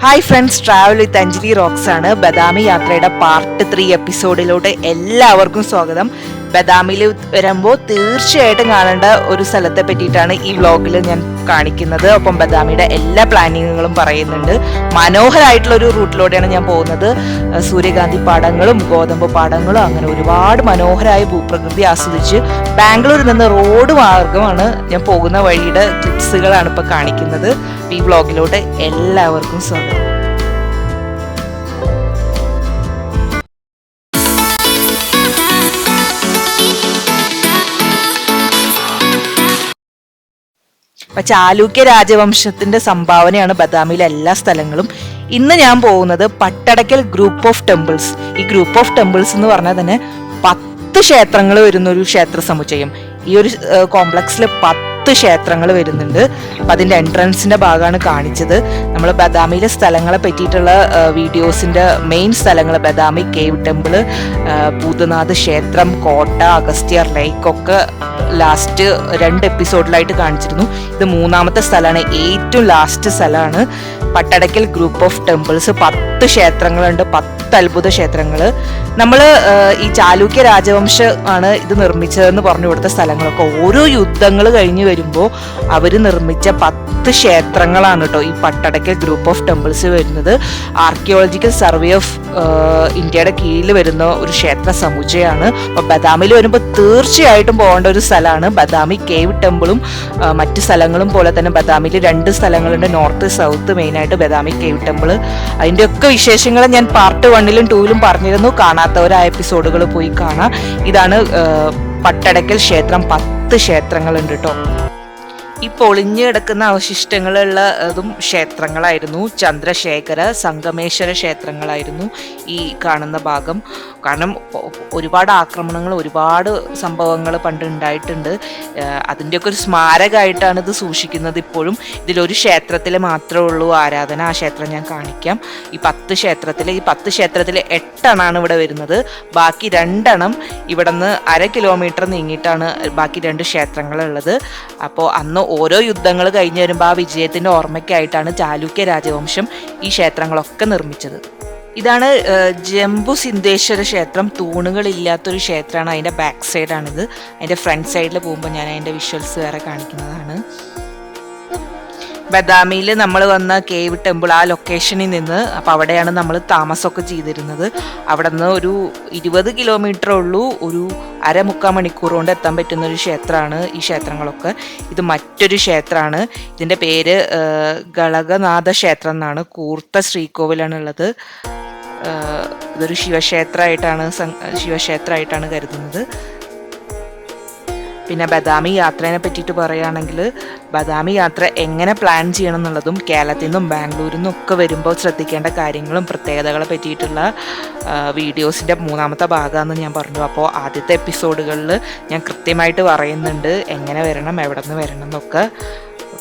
Hi friends, travel with Anjali rocks ആണ്. ബദാമി യാത്രയുടെ part 3 എപ്പിസോഡിലോട്ട് എല്ലാവർക്കും സ്വാഗതം. ബദാമിയിൽ വരുമ്പോൾ തീർച്ചയായിട്ടും കാണേണ്ട ഒരു സ്ഥലത്തെ പറ്റിയിട്ടാണ് ഈ വ്ലോഗിൽ ഞാൻ കാണിക്കുന്നത്. ഒപ്പം ബദാമിയുടെ എല്ലാ പ്ലാനിങ്ങുകളും പറയുന്നുണ്ട്. മനോഹരമായിട്ടുള്ള ഒരു റൂട്ടിലൂടെയാണ് ഞാൻ പോകുന്നത്. സൂര്യകാന്തി പാടങ്ങളും ഗോതമ്പ് പാടങ്ങളും അങ്ങനെ ഒരുപാട് മനോഹരമായ ഭൂപ്രകൃതി ആസ്വദിച്ച് ബാംഗ്ലൂരിൽ നിന്ന് റോഡ് മാർഗമാണ് ഞാൻ പോകുന്ന വഴിയുടെ ക്ലിപ്സുകളാണ് ഇപ്പോൾ കാണിക്കുന്നത്. ഈ വ്ലോഗിലോട്ട് എല്ലാവർക്കും സ്വാഗതം. ചാലൂക്യ രാജവംശത്തിന്റെ സംഭാവനയാണ് ബദാമിയിലെ എല്ലാ സ്ഥലങ്ങളും. ഇന്ന് ഞാൻ പോകുന്നത് പട്ടടക്കൽ ഗ്രൂപ്പ് ഓഫ് ടെമ്പിൾസ്. ഈ ഗ്രൂപ്പ് ഓഫ് ടെമ്പിൾസ് എന്ന് പറഞ്ഞാൽ തന്നെ 10 ക്ഷേത്രങ്ങൾ വരുന്ന ഒരു ക്ഷേത്ര സമുച്ചയം. ഈ ഒരു കോംപ്ലക്സിൽ 10 ക്ഷേത്രങ്ങൾ വരുന്നുണ്ട്. അപ്പം അതിൻ്റെ എൻട്രൻസിൻ്റെ ഭാഗമാണ് കാണിച്ചത്. നമ്മൾ ബദാമിയിലെ സ്ഥലങ്ങളെ പറ്റിയിട്ടുള്ള വീഡിയോസിൻ്റെ മെയിൻ സ്ഥലങ്ങൾ ബദാമി കേവ് ടെമ്പിള്, ഭൂതനാഥ് ക്ഷേത്രം, കോട്ട, അഗസ്ത്യർ ലേക്ക് ഒക്കെ ലാസ്റ്റ് 2 എപ്പിസോഡിലായിട്ട് കാണിച്ചിരുന്നു. ഇത് 3ാമത്തെ സ്ഥലമാണ്, ഏറ്റവും ലാസ്റ്റ് സ്ഥലമാണ് പട്ടടക്കൽ ഗ്രൂപ്പ് ഓഫ് ടെമ്പിൾസ്. 10 ക്ഷേത്രങ്ങളുണ്ട്, 10 അത്ഭുത ക്ഷേത്രങ്ങൾ. നമ്മൾ ഈ ചാലൂക്യ രാജവംശം ആണ് ഇത് നിർമ്മിച്ചതെന്ന് പറഞ്ഞു കൊടുത്ത സ്ഥലങ്ങളൊക്കെ ഓരോ യുദ്ധങ്ങൾ കഴിഞ്ഞ് വരുമ്പോൾ അവർ നിർമ്മിച്ച 10 ക്ഷേത്രങ്ങളാണ് കേട്ടോ ഈ പട്ടടക്കൽ ഗ്രൂപ്പ് ഓഫ് ടെമ്പിൾസ് വരുന്നത്. ആർക്കിയോളജിക്കൽ സർവേ ഓഫ് ഇന്ത്യയുടെ കീഴിൽ വരുന്ന ഒരു ക്ഷേത്ര സമുച്ചയമാണ്. അപ്പോൾ ബദാമിൽ വരുമ്പോൾ തീർച്ചയായിട്ടും പോകേണ്ട ഒരു സ്ഥലമാണ് ബദാമി കേവ് ടെമ്പിളും മറ്റ് സ്ഥലങ്ങളും പോലെ തന്നെ ബദാമിയിൽ 2 സ്ഥലങ്ങളുണ്ട്, നോർത്ത് സൗത്ത്. മെയിനായിട്ട് ബദാമി കേവ് ടെമ്പിൾ. അതിൻ്റെയൊക്കെ വിശേഷങ്ങൾ ഞാൻ പാർട്ട് 1ലും 2ലും പറഞ്ഞിരുന്നു. കാണാത്തവരായ എപ്പിസോഡുകൾ പോയി കാണാം. ഇതാണ് പട്ടടക്കൽ ക്ഷേത്രം. 10 ക്ഷേത്രങ്ങളുണ്ട് കേട്ടോ. ഈ പൊളിഞ്ഞു കിടക്കുന്ന അവശിഷ്ടങ്ങളുള്ള അതും ക്ഷേത്രങ്ങളായിരുന്നു. ചന്ദ്രശേഖര സംഗമേശ്വര ക്ഷേത്രങ്ങളായിരുന്നു ഈ കാണുന്ന ഭാഗം. കാരണം ഒരുപാട് ആക്രമണങ്ങൾ, ഒരുപാട് സംഭവങ്ങൾ പണ്ട് ഉണ്ടായിട്ടുണ്ട്. അതിൻ്റെയൊക്കെ ഒരു സ്മാരകമായിട്ടാണ് ഇത് സൂക്ഷിക്കുന്നത് ഇപ്പോഴും. ഇതിലൊരു ക്ഷേത്രത്തിൽ മാത്രമേ ഉള്ളൂ ആരാധന. ആ ക്ഷേത്രം ഞാൻ കാണിക്കാം. ഈ 10 ക്ഷേത്രത്തിൽ 8 ഇവിടെ വരുന്നത്. ബാക്കി 2 ഇവിടെ നിന്ന് 1/2 കിലോമീറ്റർ നീങ്ങിയിട്ടാണ് ബാക്കി 2 ക്ഷേത്രങ്ങളുള്ളത്. അപ്പോൾ അന്ന് ഓരോ യുദ്ധങ്ങൾ കഴിഞ്ഞ് വരുമ്പോൾ ആ വിജയത്തിൻ്റെ ഓർമ്മയ്ക്കായിട്ടാണ് ചാലൂക്യ രാജവംശം ഈ ക്ഷേത്രങ്ങളൊക്കെ നിർമ്മിച്ചത്. ഇതാണ് ജംബു സിദ്ധേശ്വര ക്ഷേത്രം. തൂണുകളില്ലാത്തൊരു ക്ഷേത്രമാണ്. അതിൻ്റെ ബാക്ക് സൈഡാണിത്. അതിൻ്റെ ഫ്രണ്ട് സൈഡിൽ പോകുമ്പോൾ ഞാൻ അതിൻ്റെ വിഷ്വൽസ് വേറെ കാണിക്കുന്നതാണ്. ബദാമിയിൽ നമ്മൾ വന്ന കേവ് ടെമ്പിൾ ആ ലൊക്കേഷനിൽ നിന്ന്, അപ്പോൾ അവിടെയാണ് നമ്മൾ താമസമൊക്കെ ചെയ്തിരുന്നത്. അവിടെ നിന്ന് ഒരു 20 കിലോമീറ്റർ ഉള്ളൂ. ഒരു 1/4 മണിക്കൂർ കൊണ്ട് എത്താൻ പറ്റുന്ന ഒരു ക്ഷേത്രമാണ് ഈ ക്ഷേത്രങ്ങളൊക്കെ. ഇത് മറ്റൊരു ക്ഷേത്രമാണ്. ഇതിൻ്റെ പേര് ഗളകനാഥ ക്ഷേത്രം എന്നാണ്. കൂർത്ത ശ്രീകോവിലാണുള്ളത്. ഇതൊരു ശിവക്ഷേത്രമായിട്ടാണ് കരുതുന്നത്. പിന്നെ ബദാമി യാത്രേനെ പറ്റിയിട്ട് പറയുകയാണെങ്കിൽ, ബദാമി യാത്ര എങ്ങനെ പ്ലാൻ ചെയ്യണം എന്നുള്ളതും കേരളത്തിൽ നിന്നും ബാംഗ്ലൂരിൽ നിന്നും ഒക്കെ വരുമ്പോൾ ശ്രദ്ധിക്കേണ്ട കാര്യങ്ങളും പ്രത്യേകതകളെ പറ്റിയിട്ടുള്ള വീഡിയോസിൻ്റെ 3ാമത്തെ ഭാഗമാണെന്ന് ഞാൻ പറഞ്ഞു. അപ്പോൾ ആദ്യത്തെ എപ്പിസോഡുകളിൽ ഞാൻ കൃത്യമായിട്ട് പറയുന്നുണ്ട് എങ്ങനെ വരണം, എവിടെ നിന്ന് വരണം എന്നൊക്കെ.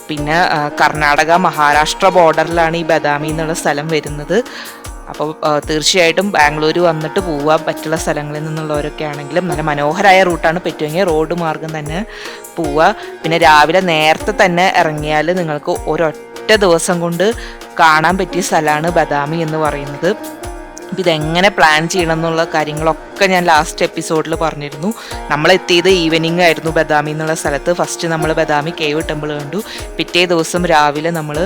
പിന്നെ കർണാടക മഹാരാഷ്ട്ര ബോർഡറിലാണ് ഈ ബദാമി എന്നുള്ള സ്ഥലം വരുന്നത്. അപ്പോൾ തീർച്ചയായിട്ടും ബാംഗ്ലൂർ വന്നിട്ട് പോകാൻ പറ്റുള്ള സ്ഥലങ്ങളിൽ നിന്നുള്ളവരൊക്കെ ആണെങ്കിലും നല്ല മനോഹരമായ റൂട്ടാണ്. പറ്റുമെങ്കിൽ റോഡ് മാർഗം തന്നെ പോവുക. പിന്നെ രാവിലെ നേരത്തെ തന്നെ ഇറങ്ങിയാൽ നിങ്ങൾക്ക് ഒരൊറ്റ ദിവസം കൊണ്ട് കാണാൻ പറ്റിയ സ്ഥലമാണ് ബദാമി എന്ന് പറയുന്നത്. അപ്പം ഇതെങ്ങനെ പ്ലാൻ ചെയ്യണം എന്നുള്ള കാര്യങ്ങളൊക്കെ ഞാൻ ലാസ്റ്റ് എപ്പിസോഡിൽ പറഞ്ഞിരുന്നു. നമ്മളെത്തിയത് ഈവനിങ് ആയിരുന്നു ബദാമി എന്നുള്ള സ്ഥലത്ത്. ഫസ്റ്റ് നമ്മൾ ബദാമി കേവ് ടെമ്പിൾ കണ്ടു. പിറ്റേ ദിവസം രാവിലെ നമ്മൾ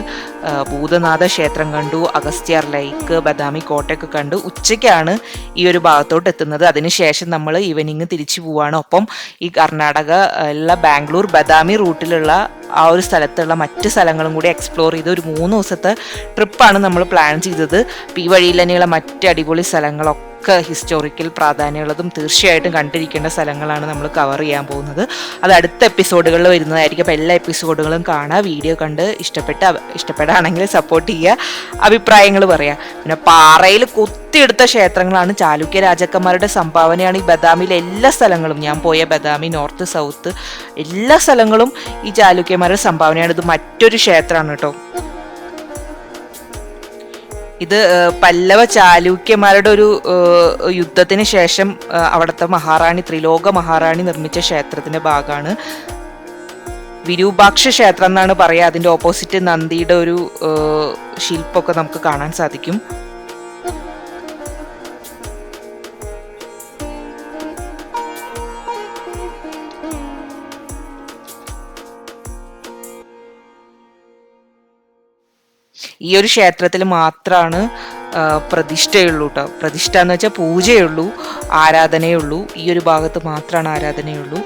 ഭൂതനാഥ ക്ഷേത്രം കണ്ടു, അഗസ്ത്യർ ലേക്ക്, ബദാമി കോട്ടയൊക്കെ കണ്ടു. ഉച്ചയ്ക്കാണ് ഈ ഒരു ഭാഗത്തോട്ട് എത്തുന്നത്. അതിനുശേഷം നമ്മൾ ഈവനിങ് തിരിച്ചു പോവാണ്. ഒപ്പം ഈ കർണാടക ഉള്ള ബാംഗ്ലൂർ ബദാമി റൂട്ടിലുള്ള ആ ഒരു സ്ഥലത്തുള്ള മറ്റ് സ്ഥലങ്ങളും കൂടി എക്സ്പ്ലോർ ചെയ്ത് ഒരു 3 ദിവസത്തെ ട്രിപ്പാണ് നമ്മൾ പ്ലാൻ ചെയ്തത്. അപ്പോൾ ഈ വഴിയിൽ തന്നെയുള്ള മറ്റ് അടിപൊളി സ്ഥലങ്ങളൊക്കെ ഹിസ്റ്റോറിക്കൽ പ്രാധാന്യമുള്ളതും തീർച്ചയായിട്ടും കണ്ടിരിക്കേണ്ട സ്ഥലങ്ങളാണ് നമ്മൾ കവർ ചെയ്യാൻ പോകുന്നത്. അത് അടുത്ത എപ്പിസോഡുകളിൽ വരുന്നതായിരിക്കും. അപ്പോൾ എല്ലാ എപ്പിസോഡുകളും കാണുക, വീഡിയോ കണ്ട് ഇഷ്ടപ്പെടുകയാണെങ്കിൽ സപ്പോർട്ട് ചെയ്യുക, അഭിപ്രായങ്ങൾ പറയുക. പിന്നെ പാറയിൽ കുത്തിയെടുത്ത ക്ഷേത്രങ്ങളാണ്. ചാലൂക്യ രാജാക്കന്മാരുടെ സംഭാവനയാണ് ഈ ബദാമിയിലെ എല്ലാ സ്ഥലങ്ങളും. ഞാൻ പോയ ബദാമി നോർത്ത് സൗത്ത് എല്ലാ സ്ഥലങ്ങളും ഈ ചാലൂക്യന്മാരുടെ സംഭാവനയാണ്. ഇത് മറ്റൊരു ക്ഷേത്രമാണ് കേട്ടോ. ഇത് പല്ലവ ചാലൂക്യന്മാരുടെ ഒരു യുദ്ധത്തിന് ശേഷം അവിടുത്തെ മഹാറാണി, ത്രിലോക മഹാറാണി നിർമ്മിച്ച ക്ഷേത്രത്തിന്റെ ഭാഗമാണ്. വിരൂപാക്ഷ ക്ഷേത്രം എന്നാണ് പറയുക. അതിൻ്റെ ഓപ്പോസിറ്റ് നന്ദിയുടെ ഒരു ശില്പമൊക്കെ നമുക്ക് കാണാൻ സാധിക്കും. ഈ ഒരു ക്ഷേത്രത്തിൽ മാത്രമാണ് പ്രതിഷ്ഠയുള്ളൂ കേട്ടോ. പ്രതിഷ്ഠ എന്ന് വെച്ചാൽ പൂജയുള്ളൂ, ആരാധനയുള്ളൂ. ഈ ഒരു ഭാഗത്ത് മാത്രമാണ് ആരാധനയുള്ളൂ.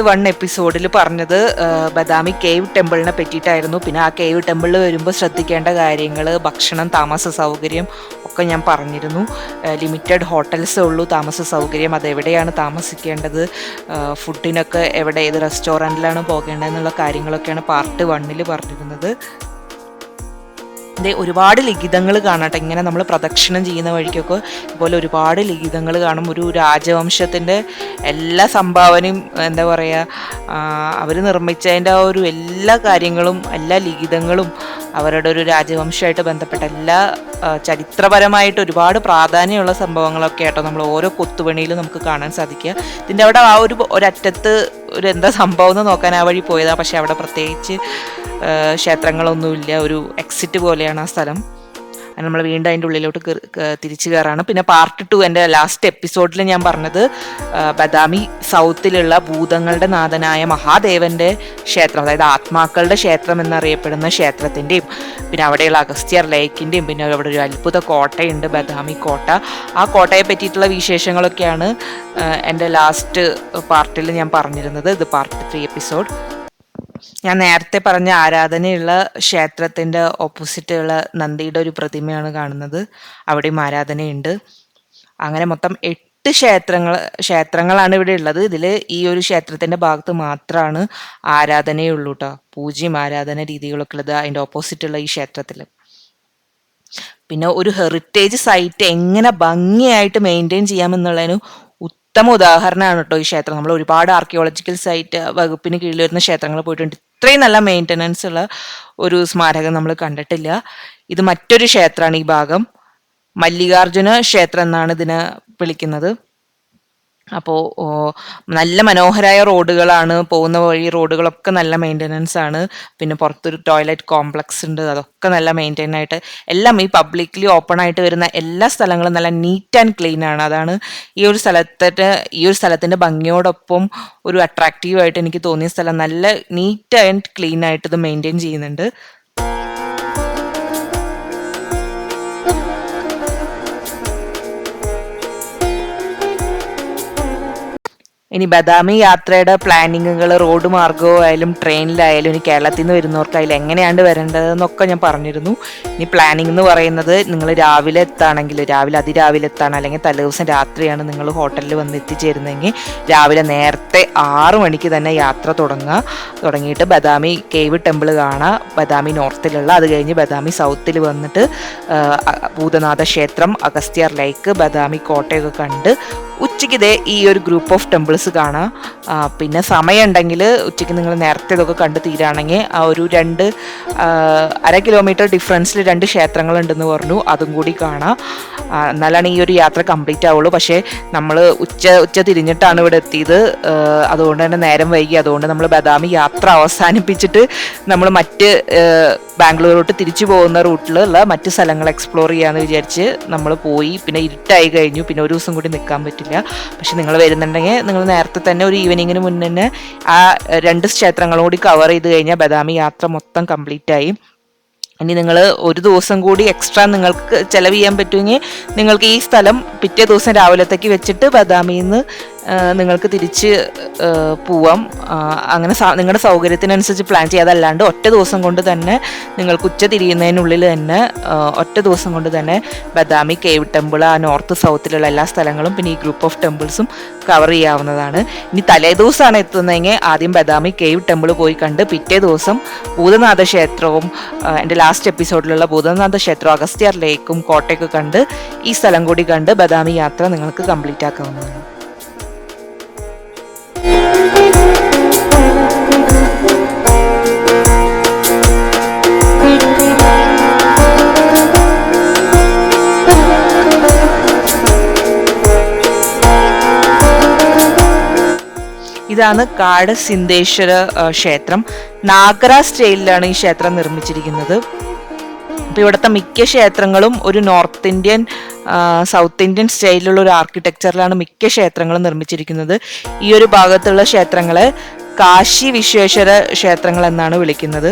പാർട്ട് 1 എപ്പിസോഡിൽ പറഞ്ഞത് ബദാമി കേവ് ടെമ്പിളിനെ പറ്റിയിട്ടായിരുന്നു. പിന്നെ ആ കേവ് ടെമ്പിളിൽ വരുമ്പോൾ ശ്രദ്ധിക്കേണ്ട കാര്യങ്ങൾ, ഭക്ഷണം, താമസ സൗകര്യം ഒക്കെ ഞാൻ പറഞ്ഞിരുന്നു. ലിമിറ്റഡ് ഹോട്ടൽസേ ഉള്ളൂ താമസ സൗകര്യം. അതെവിടെയാണ് താമസിക്കേണ്ടത്, ഫുഡിനൊക്കെ എവിടെ, ഏത് റെസ്റ്റോറൻറ്റിലാണ് പോകേണ്ടതെന്നുള്ള കാര്യങ്ങളൊക്കെയാണ് പാർട്ട് 1 പറഞ്ഞിരുന്നത്. ഒരുപാട് ലിഖിതങ്ങൾ കാണാട്ടെ. ഇങ്ങനെ നമ്മൾ പ്രദക്ഷിണം ചെയ്യുന്ന വഴിക്കൊക്കെ ഇതുപോലെ ഒരുപാട് ലിഖിതങ്ങൾ കാണും. ഒരു രാജവംശത്തിൻ്റെ എല്ലാ സംഭാവനയും എന്താ പറയുക, അവർ നിർമ്മിച്ചതിൻ്റെ ആ ഒരു എല്ലാ കാര്യങ്ങളും, എല്ലാ ലിഖിതങ്ങളും, അവരുടെ ഒരു രാജവംശമായിട്ട് ബന്ധപ്പെട്ട എല്ലാ ചരിത്രപരമായിട്ട് ഒരുപാട് പ്രാധാന്യമുള്ള സംഭവങ്ങളൊക്കെ ആയിട്ടോ നമ്മൾ ഓരോ കൊത്തുപണിയിലും നമുക്ക് കാണാൻ സാധിക്കുക. ഇതിൻ്റെ അവിടെ ആ ഒരറ്റത്ത് ഒരു എന്താ സംഭവം എന്ന് നോക്കാൻ ആ വഴി പോയതാണ്. പക്ഷെ അവിടെ പ്രത്യേകിച്ച് ക്ഷേത്രങ്ങളൊന്നുമില്ല. ഒരു എക്സിറ്റ് പോലെയാണ് ആ സ്ഥലം. നമ്മൾ വീണ്ടും അതിൻ്റെ ഉള്ളിലോട്ട് തിരിച്ചു കയറാണ്. പിന്നെ പാർട്ട് 2 എൻ്റെ ലാസ്റ്റ് എപ്പിസോഡിൽ ഞാൻ പറഞ്ഞത് ബദാമി സൗത്തിലുള്ള ഭൂതങ്ങളുടെ നാഥനായ മഹാദേവൻ്റെ ക്ഷേത്രം, അതായത് ആത്മാക്കളുടെ ക്ഷേത്രം എന്നറിയപ്പെടുന്ന ക്ഷേത്രത്തിൻ്റെയും പിന്നെ അവിടെയുള്ള അഗസ്ത്യർ ലേക്കിൻ്റെയും പിന്നെ അവിടെ ഒരു അത്ഭുത കോട്ടയുണ്ട്, ബദാമി കോട്ട. ആ കോട്ടയെ പറ്റിയിട്ടുള്ള വിശേഷങ്ങളൊക്കെയാണ് എൻ്റെ ലാസ്റ്റ് പാർട്ടിൽ ഞാൻ പറഞ്ഞിരുന്നത്. ഇത് പാർട്ട് 3 എപ്പിസോഡ്. ഞാൻ നേരത്തെ പറഞ്ഞ ആരാധനയുള്ള ക്ഷേത്രത്തിൻ്റെ ഓപ്പോസിറ്റുള്ള നന്ദിയുടെ ഒരു പ്രതിമയാണ് കാണുന്നത്. അവിടെയും ആരാധനയുണ്ട്. അങ്ങനെ മൊത്തം 8 ക്ഷേത്രങ്ങളാണ് ഇവിടെ ഉള്ളത്. ഇതിൽ ഈ ഒരു ക്ഷേത്രത്തിൻ്റെ ഭാഗത്ത് മാത്രമാണ് ആരാധനയുള്ളൂ കേട്ടോ. പൂജയും ആരാധന രീതികളൊക്കെ ഉള്ളത് അതിൻ്റെ ഓപ്പോസിറ്റുള്ള ഈ ക്ഷേത്രത്തിൽ. പിന്നെ ഒരു ഹെറിറ്റേജ് സൈറ്റ് എങ്ങനെ ഭംഗിയായിട്ട് മെയിൻറ്റെയിൻ ചെയ്യാമെന്നുള്ളതിന് ഉത്തമ ഉദാഹരണമാണ് കേട്ടോ ഈ ക്ഷേത്രം. നമ്മൾ ഒരുപാട് ആർക്കിയോളജിക്കൽ സൈറ്റ് വകുപ്പിന് കീഴിൽ വരുന്ന ക്ഷേത്രങ്ങൾ പോയിട്ടുണ്ട്. ഇത്രയും നല്ല മെയിൻ്റനൻസ് ഉള്ള ഒരു സ്മാരകം നമ്മൾ കണ്ടിട്ടില്ല. ഇത് മറ്റൊരു ക്ഷേത്രമാണ്. ഈ ഭാഗം മല്ലികാർജുന ക്ഷേത്രം എന്നാണ് ഇതിനെ വിളിക്കുന്നത്. അപ്പോൾ നല്ല മനോഹരമായ റോഡുകളാണ്, പോകുന്ന വഴി റോഡുകളൊക്കെ നല്ല മെയിൻ്റനൻസ് ആണ്. പിന്നെ പുറത്തൊരു ടോയ്ലറ്റ് കോംപ്ലക്സ് ഉണ്ട്, അതൊക്കെ നല്ല മെയിൻറ്റെയിൻ ആയിട്ട്, എല്ലാം ഈ പബ്ലിക്ലി ഓപ്പൺ ആയിട്ട് വരുന്ന എല്ലാ സ്ഥലങ്ങളും നല്ല നീറ്റ് ആൻഡ് ക്ലീൻ ആണ്. അതാണ് ഈ ഒരു സ്ഥലത്തിൻ്റെ ഭംഗിയോടൊപ്പം ഒരു അട്രാക്റ്റീവായിട്ട് എനിക്ക് തോന്നിയ സ്ഥലം. നല്ല നീറ്റ് ആൻഡ് ക്ലീൻ ആയിട്ട് ഇത് മെയിൻറ്റെയിൻ ചെയ്യുന്നുണ്ട്. ഇനി ബദാമി യാത്രയുടെ പ്ലാനിങ്ങുകൾ റോഡ് മാർഗമോ ആയാലും ട്രെയിനിലായാലും ഇനി കേരളത്തിൽ നിന്ന് വരുന്നവർക്കായാലും എങ്ങനെയാണ് വരേണ്ടതെന്നൊക്കെ ഞാൻ പറഞ്ഞിരുന്നു. ഇനി പ്ലാനിങ് എന്ന് പറയുന്നത് നിങ്ങൾ രാവിലെ എത്താണെങ്കിൽ, അതിരാവിലെ എത്താണ്, അല്ലെങ്കിൽ തലേദിവസം രാത്രിയാണ് നിങ്ങൾ ഹോട്ടലിൽ വന്ന് എത്തിച്ചേരുന്നതെങ്കിൽ രാവിലെ നേരത്തെ 6 മണിക്ക് തന്നെ യാത്ര തുടങ്ങിയിട്ട് ബദാമി കേവ് ടെമ്പിൾ കാണുക, ബദാമി നോർത്തിലുള്ള. അത് കഴിഞ്ഞ് ബദാമി സൗത്തിൽ വന്നിട്ട് ഭൂതനാഥ ക്ഷേത്രം, അഗസ്ത്യർ ലേക്ക്, ബദാമി കോട്ടയൊക്കെ കണ്ട് ഉച്ചയ്ക്ക് ഈ ഒരു ഗ്രൂപ്പ് ഓഫ് ടെമ്പിൾസ് കാണാം. പിന്നെ സമയം ഉണ്ടെങ്കിൽ ഉച്ചയ്ക്ക് നിങ്ങൾ നേരത്തെ ഇതൊക്കെ കണ്ട് തീരുകയാണെങ്കിൽ ആ ഒരു 2.5 കിലോമീറ്റർ ഡിഫറൻസിൽ 2 ക്ഷേത്രങ്ങളുണ്ടെന്ന് പറഞ്ഞു, അതും കൂടി കാണാം. എന്നാലാണ് ഈ ഒരു യാത്ര കംപ്ലീറ്റ് ആവുള്ളൂ. പക്ഷേ നമ്മൾ ഉച്ച തിരിഞ്ഞിട്ടാണ് ഇവിടെ എത്തിയത്. അതുകൊണ്ട് തന്നെ നേരം വൈകി. അതുകൊണ്ട് നമ്മൾ ബദാമി യാത്ര അവസാനിപ്പിച്ചിട്ട് നമ്മൾ മറ്റ് ബാംഗ്ലൂരോട്ട് തിരിച്ചു പോകുന്ന റൂട്ടിലുള്ള മറ്റ് സ്ഥലങ്ങൾ എക്സ്പ്ലോർ ചെയ്യാമെന്ന് വിചാരിച്ച് നമ്മൾ പോയി. പിന്നെ ഇരുട്ടായി കഴിഞ്ഞു, പിന്നെ ഒരു ദിവസം കൂടി നിൽക്കാൻ പറ്റില്ല. പക്ഷെ നിങ്ങൾ വരുന്നുണ്ടെങ്കിൽ നിങ്ങൾ നേരത്തെ തന്നെ ഒരു ഈവനിങ്ങിന് മുന്നേ തന്നെ ആ 2 ക്ഷേത്രങ്ങളും കൂടി കവർ ചെയ്ത് കഴിഞ്ഞാൽ ബദാമി യാത്ര മൊത്തം കംപ്ലീറ്റ് ആയി. ഇനി നിങ്ങൾ ഒരു ദിവസം കൂടി എക്സ്ട്രാ നിങ്ങൾക്ക് ചെലവ് ചെയ്യാൻ പറ്റുമെങ്കിൽ നിങ്ങൾക്ക് ഈ സ്ഥലം പിറ്റേ ദിവസം രാവിലത്തേക്ക് വെച്ചിട്ട് ബദാമിയിൽ നിന്ന് നിങ്ങൾക്ക് തിരിച്ച് പോവാം. അങ്ങനെ നിങ്ങളുടെ സൗകര്യത്തിനനുസരിച്ച് പ്ലാൻ ചെയ്യാതല്ലാണ്ട് ഒറ്റ ദിവസം കൊണ്ട് തന്നെ നിങ്ങൾക്ക് ഉച്ച തിരിയുന്നതിനുള്ളിൽ തന്നെ ഒറ്റ ദിവസം കൊണ്ട് തന്നെ ബദാമി കേവ് ടെമ്പിൾ, ആ നോർത്ത് സൗത്തിലുള്ള എല്ലാ സ്ഥലങ്ങളും പിന്നെ ഈ ഗ്രൂപ്പ് ഓഫ് ടെമ്പിൾസും കവർ ചെയ്യാവുന്നതാണ്. ഇനി തലേ ദിവസമാണ് എത്തുന്നതെങ്കിൽ ആദ്യം ബദാമി കേവ് ടെമ്പിൾ പോയി കണ്ട് പിറ്റേ ദിവസം ഭൂതനാഥ ക്ഷേത്രവും എൻ്റെ ലാസ്റ്റ് എപ്പിസോഡിലുള്ള ഭൂതനാഥ ക്ഷേത്രവും അഗസ്ത്യർ ലേക്കും കോട്ടയൊക്കെ കണ്ട് ഈ സ്ഥലം കൂടി കണ്ട് ബദാമി യാത്ര നിങ്ങൾക്ക് കംപ്ലീറ്റ് ആക്കാവുന്നതാണ്. ഇതാണ് കാട് സിദ്ധേശ്വര ക്ഷേത്രം. നാഗര സ്റ്റൈലിലാണ് ഈ ക്ഷേത്രം നിർമ്മിച്ചിരിക്കുന്നത്. അപ്പോൾ ഇവിടുത്തെ മിക്ക ക്ഷേത്രങ്ങളും ഒരു നോർത്ത് ഇന്ത്യൻ സൗത്ത് ഇന്ത്യൻ സ്റ്റൈലിലുള്ള ഒരു ആർക്കിടെക്ചറിലാണ് മിക്ക ക്ഷേത്രങ്ങളും നിർമ്മിച്ചിരിക്കുന്നത്. ഈ ഒരു ഭാഗത്തുള്ള ക്ഷേത്രങ്ങളെ കാശി വിശ്വേശ്വര ക്ഷേത്രങ്ങൾ എന്നാണ് വിളിക്കുന്നത്.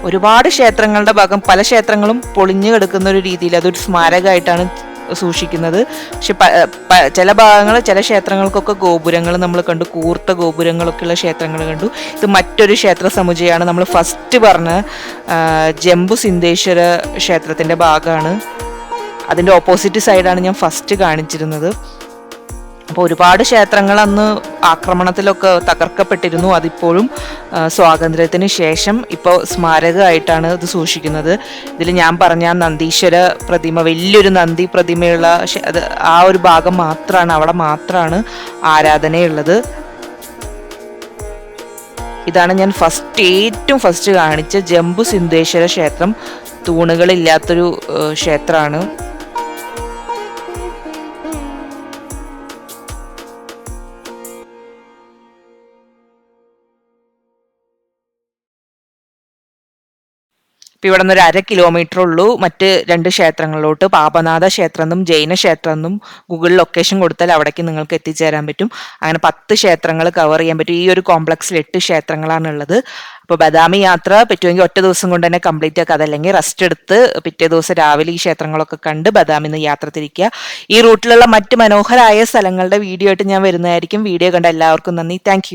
ഒരുപാട് ക്ഷേത്രങ്ങളുടെ ഭാഗം, പല ക്ഷേത്രങ്ങളും പൊളിഞ്ഞു കിടക്കുന്ന ഒരു രീതിയിൽ അതൊരു സ്മാരകമായിട്ടാണ് സൂക്ഷിക്കുന്നത്. പക്ഷെ ചില ഭാഗങ്ങൾ, ചില ക്ഷേത്രങ്ങൾക്കൊക്കെ ഗോപുരങ്ങൾ നമ്മൾ കണ്ടു, കൂർത്ത ഗോപുരങ്ങളൊക്കെയുള്ള ക്ഷേത്രങ്ങൾ കണ്ടു. ഇത് മറ്റൊരു ക്ഷേത്ര സമുച്ചയമാണ്. നമ്മൾ ഫസ്റ്റ് പറഞ്ഞ ജംബു സിദ്ധേശ്വര ക്ഷേത്രത്തിന്റെ ഭാഗമാണ്. അതിന്റെ ഓപ്പോസിറ്റ് സൈഡാണ് ഞാൻ ഫസ്റ്റ് കാണിച്ചിരുന്നത്. അപ്പോൾ ഒരുപാട് ക്ഷേത്രങ്ങൾ അന്ന് ആക്രമണത്തിലൊക്കെ തകർക്കപ്പെട്ടിരുന്നു. അതിപ്പോഴും സ്വാതന്ത്ര്യത്തിന് ശേഷം ഇപ്പോൾ സ്മാരകമായിട്ടാണ് ഇത് സൂക്ഷിക്കുന്നത്. ഇതിൽ ഞാൻ പറഞ്ഞ നന്ദീശ്വര പ്രതിമ, വലിയൊരു നന്ദി പ്രതിമയുള്ള ആ ഒരു ഭാഗം മാത്രമാണ്, അവിടെ മാത്രമാണ് ആരാധനയുള്ളത്. ഇതാണ് ഞാൻ ഏറ്റവും ഫസ്റ്റ് കാണിച്ച ജംബു സിദ്ധേശ്വര ക്ഷേത്രം. തൂണുകളില്ലാത്തൊരു ക്ഷേത്രമാണ്. ഇപ്പം ഇവിടെ നിന്ന് ഒരു 1/2 കിലോമീറ്റർ ഉള്ളൂ മറ്റ് 2 ക്ഷേത്രങ്ങളിലോട്ട്. പാപനാഥ ക്ഷേത്രം എന്നും ജൈന ക്ഷേത്രം എന്നും ഗൂഗിൾ ലൊക്കേഷൻ കൊടുത്താൽ അവിടേക്ക് നിങ്ങൾക്ക് എത്തിച്ചേരാൻ പറ്റും. അങ്ങനെ 10 ക്ഷേത്രങ്ങൾ കവർ ചെയ്യാൻ പറ്റും. ഈ ഒരു കോംപ്ലക്സിൽ 8 ക്ഷേത്രങ്ങളാണ് ഉള്ളത്. അപ്പോൾ ബദാമി യാത്ര പറ്റുമെങ്കിൽ ഒറ്റ ദിവസം കൊണ്ട് തന്നെ കംപ്ലീറ്റ് ആക്കുക. അതല്ലെങ്കിൽ റെസ്റ്റ് എടുത്ത് പിറ്റേ ദിവസം രാവിലെ ഈ ക്ഷേത്രങ്ങളൊക്കെ കണ്ട് ബദാമിന്ന് യാത്ര തിരിക്കുക. ഈ റൂട്ടിലുള്ള മറ്റ് മനോഹരമായ സ്ഥലങ്ങളുടെ വീഡിയോ ആയിട്ട് ഞാൻ വരുന്നതായിരിക്കും. വീഡിയോ കണ്ട എല്ലാവർക്കും നന്ദി. താങ്ക്